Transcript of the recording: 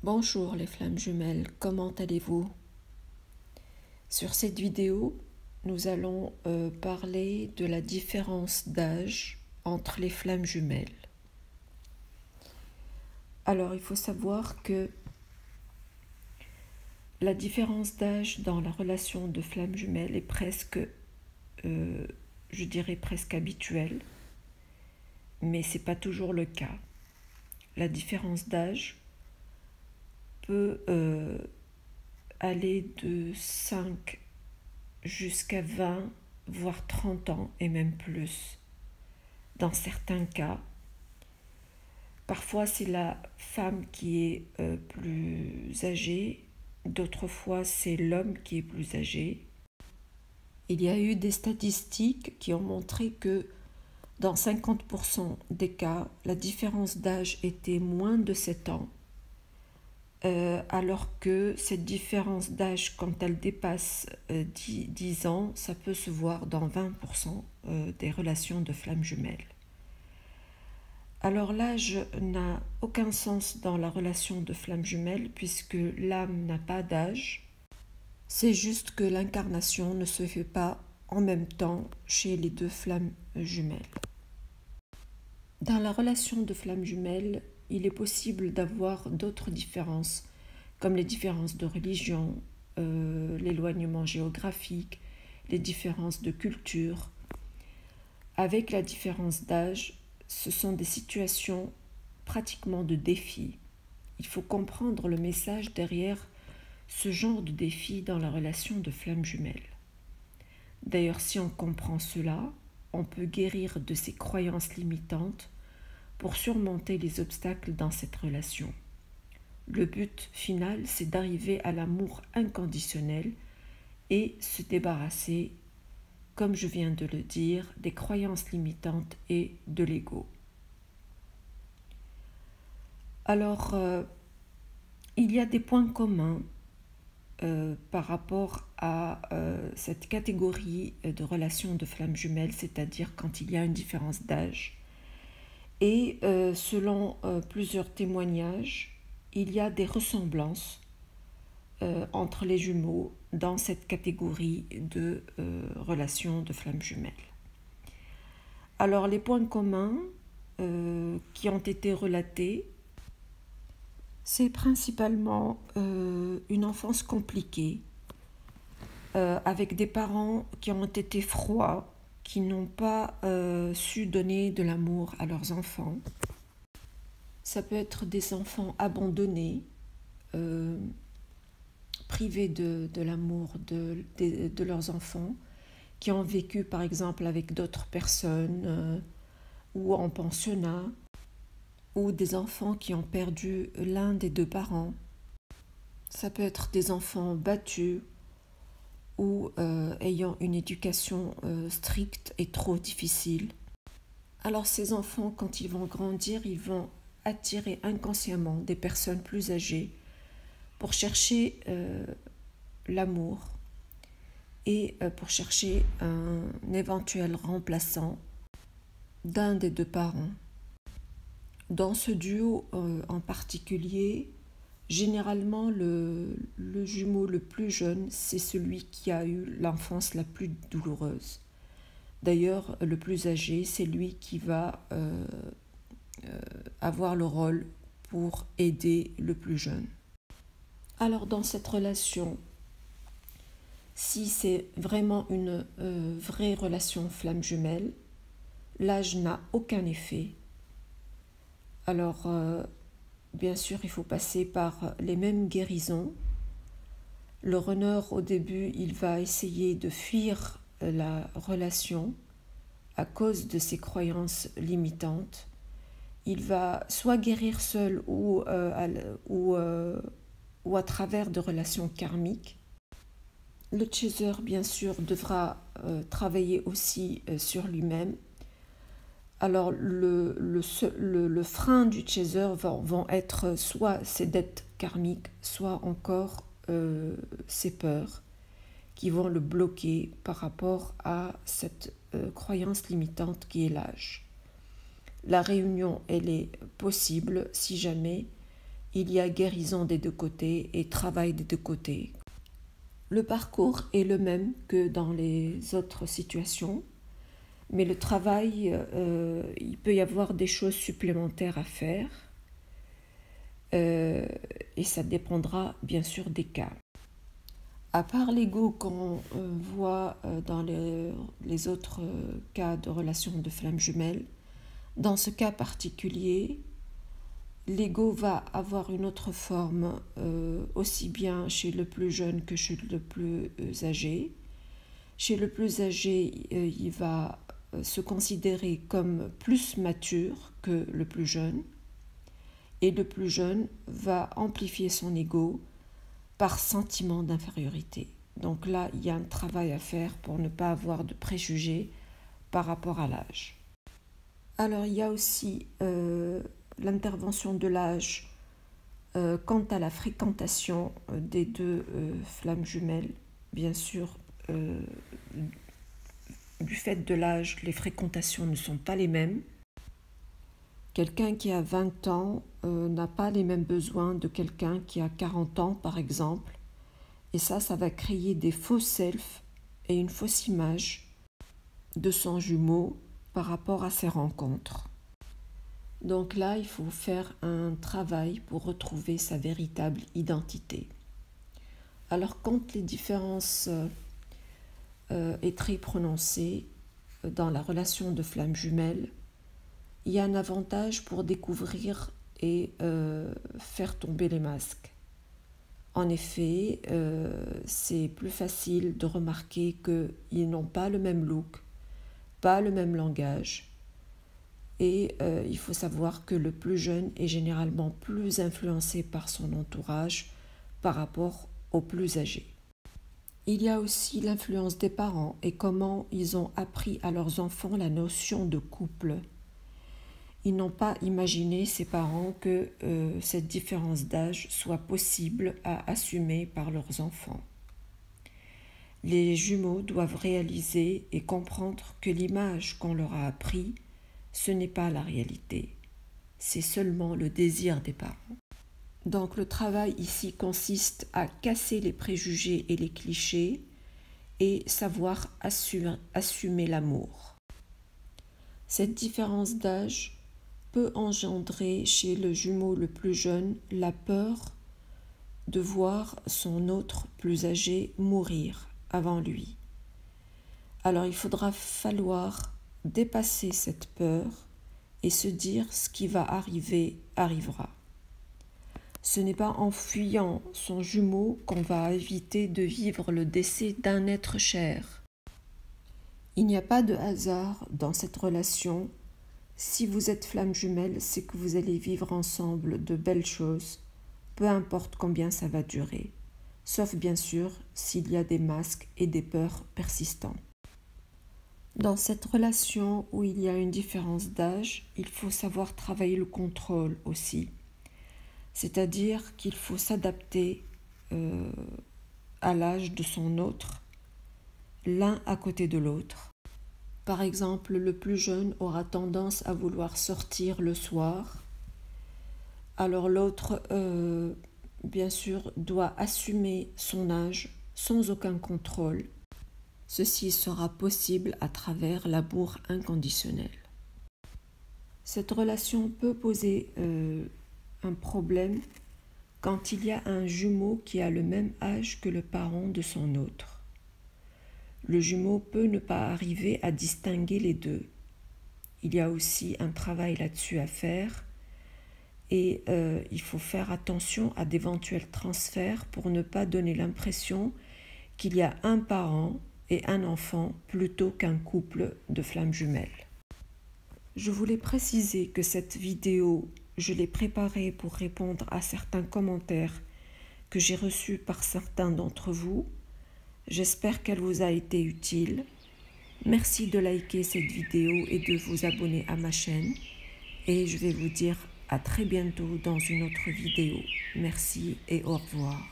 Bonjour les flammes jumelles, comment allez-vous? Sur cette vidéo, nous allons parler de la différence d'âge entre les flammes jumelles. Alors, il faut savoir que la différence d'âge dans la relation de flammes jumelles est presque, je dirais presque habituelle, mais ce n'est pas toujours le cas. La différence d'âge peut aller de 5 jusqu'à 20, voire 30 ans et même plus. Dans certains cas, parfois c'est la femme qui est plus âgée, d'autres fois c'est l'homme qui est plus âgé. Il y a eu des statistiques qui ont montré que dans 50% des cas, la différence d'âge était moins de 7 ans, alors que cette différence d'âge, quand elle dépasse 10 ans, ça peut se voir dans 20% des relations de flammes jumelles. Alors l'âge n'a aucun sens dans la relation de flammes jumelles puisque l'âme n'a pas d'âge. C'est juste que l'incarnation ne se fait pas en même temps chez les deux flammes jumelles. Dans la relation de flammes jumelles, il est possible d'avoir d'autres différences, comme les différences de religion, l'éloignement géographique, les différences de culture. Avec la différence d'âge, ce sont des situations pratiquement de défi. Il faut comprendre le message derrière ce genre de défi dans la relation de flammes jumelles. D'ailleurs, si on comprend cela, on peut guérir de ces croyances limitantes pour surmonter les obstacles dans cette relation. Le but final, c'est d'arriver à l'amour inconditionnel et se débarrasser, comme je viens de le dire, des croyances limitantes et de l'ego. Alors, il y a des points communs par rapport à cette catégorie de relations de flammes jumelles, c'est-à-dire quand il y a une différence d'âge. Et selon plusieurs témoignages, il y a des ressemblances entre les jumeaux dans cette catégorie de relations de flammes jumelles. Alors les points communs qui ont été relatés, c'est principalement une enfance compliquée, avec des parents qui ont été froids, qui n'ont pas su donner de l'amour à leurs enfants. Ça peut être des enfants abandonnés, privés de l'amour de leurs enfants, qui ont vécu par exemple avec d'autres personnes ou en pensionnat, ou des enfants qui ont perdu l'un des deux parents. Ça peut être des enfants battus ou ayant une éducation stricte et trop difficile. Alors ces enfants, quand ils vont grandir, ils vont attirer inconsciemment des personnes plus âgées pour chercher l'amour et pour chercher un éventuel remplaçant d'un des deux parents. Dans ce duo en particulier, généralement le jumeau le plus jeune, c'est celui qui a eu l'enfance la plus douloureuse. D'ailleurs, le plus âgé, c'est lui qui va avoir le rôle pour aider le plus jeune. Alors dans cette relation, si c'est vraiment une vraie relation flamme jumelle, l'âge n'a aucun effet. Alors, bien sûr, il faut passer par les mêmes guérisons. Le runner, au début, il va essayer de fuir la relation à cause de ses croyances limitantes. Il va soit guérir seul ou à travers de relations karmiques. Le chaser, bien sûr, devra travailler aussi sur lui-même. Alors, le frein du chaser vont être soit ses dettes karmiques, soit encore ses peurs qui vont le bloquer par rapport à cette croyance limitante qui est l'âge. La réunion, elle est possible si jamais il y a guérison des deux côtés et travail des deux côtés. Le parcours est le même que dans les autres situations, mais le travail, il peut y avoir des choses supplémentaires à faire et ça dépendra bien sûr des cas. À part l'ego qu'on voit dans les autres cas de relation de flammes jumelles, dans ce cas particulier, l'ego va avoir une autre forme aussi bien chez le plus jeune que chez le plus âgé. Chez le plus âgé, il va se considérer comme plus mature que le plus jeune, et le plus jeune va amplifier son ego par sentiment d'infériorité. Donc là, il y a un travail à faire pour ne pas avoir de préjugés par rapport à l'âge. Alors, il y a aussi l'intervention de l'âge quant à la fréquentation des deux flammes jumelles. Bien sûr, du fait de l'âge, les fréquentations ne sont pas les mêmes. Quelqu'un qui a 20 ans n'a pas les mêmes besoins de quelqu'un qui a 40 ans, par exemple. Et ça va créer des faux selfs et une fausse image de son jumeau par rapport à ces rencontres. Donc là, il faut faire un travail pour retrouver sa véritable identité. Alors, quand les différences est très prononcée dans la relation de flammes jumelles, il y a un avantage pour découvrir et faire tomber les masques. En effet, c'est plus facile de remarquer qu'ils n'ont pas le même look, pas le même langage. Et il faut savoir que le plus jeune est généralement plus influencé par son entourage par rapport au plus âgé. Il y a aussi l'influence des parents et comment ils ont appris à leurs enfants la notion de couple. Ils n'ont pas imaginé, ces parents, que cette différence d'âge soit possible à assumer par leurs enfants. Les jumeaux doivent réaliser et comprendre que l'image qu'on leur a apprise, ce n'est pas la réalité, c'est seulement le désir des parents. Donc le travail ici consiste à casser les préjugés et les clichés et savoir assumer l'amour. Cette différence d'âge peut engendrer chez le jumeau le plus jeune la peur de voir son autre plus âgé mourir avant lui. Alors il falloir dépasser cette peur et se dire ce qui va arriver arrivera. Ce n'est pas en fuyant son jumeau qu'on va éviter de vivre le décès d'un être cher. Il n'y a pas de hasard dans cette relation. Si vous êtes flamme jumelle, c'est que vous allez vivre ensemble de belles choses, peu importe combien ça va durer, sauf bien sûr s'il y a des masques et des peurs persistants. Dans cette relation où il y a une différence d'âge, il faut savoir travailler le contrôle aussi. C'est-à-dire qu'il faut s'adapter à l'âge de son autre, l'un à côté de l'autre. Par exemple, le plus jeune aura tendance à vouloir sortir le soir, alors l'autre, bien sûr, doit assumer son âge sans aucun contrôle. Ceci sera possible à travers l'amour inconditionnel. Cette relation peut poser un problème quand il y a un jumeau qui a le même âge que le parent de son autre. Le jumeau peut ne pas arriver à distinguer les deux. Il y a aussi un travail là-dessus à faire et il faut faire attention à d'éventuels transferts pour ne pas donner l'impression qu'il y a un parent et un enfant plutôt qu'un couple de flammes jumelles. Je voulais préciser que cette vidéo, je l'ai préparée pour répondre à certains commentaires que j'ai reçus par certains d'entre vous. J'espère qu'elle vous a été utile. Merci de liker cette vidéo et de vous abonner à ma chaîne. Et je vais vous dire à très bientôt dans une autre vidéo. Merci et au revoir.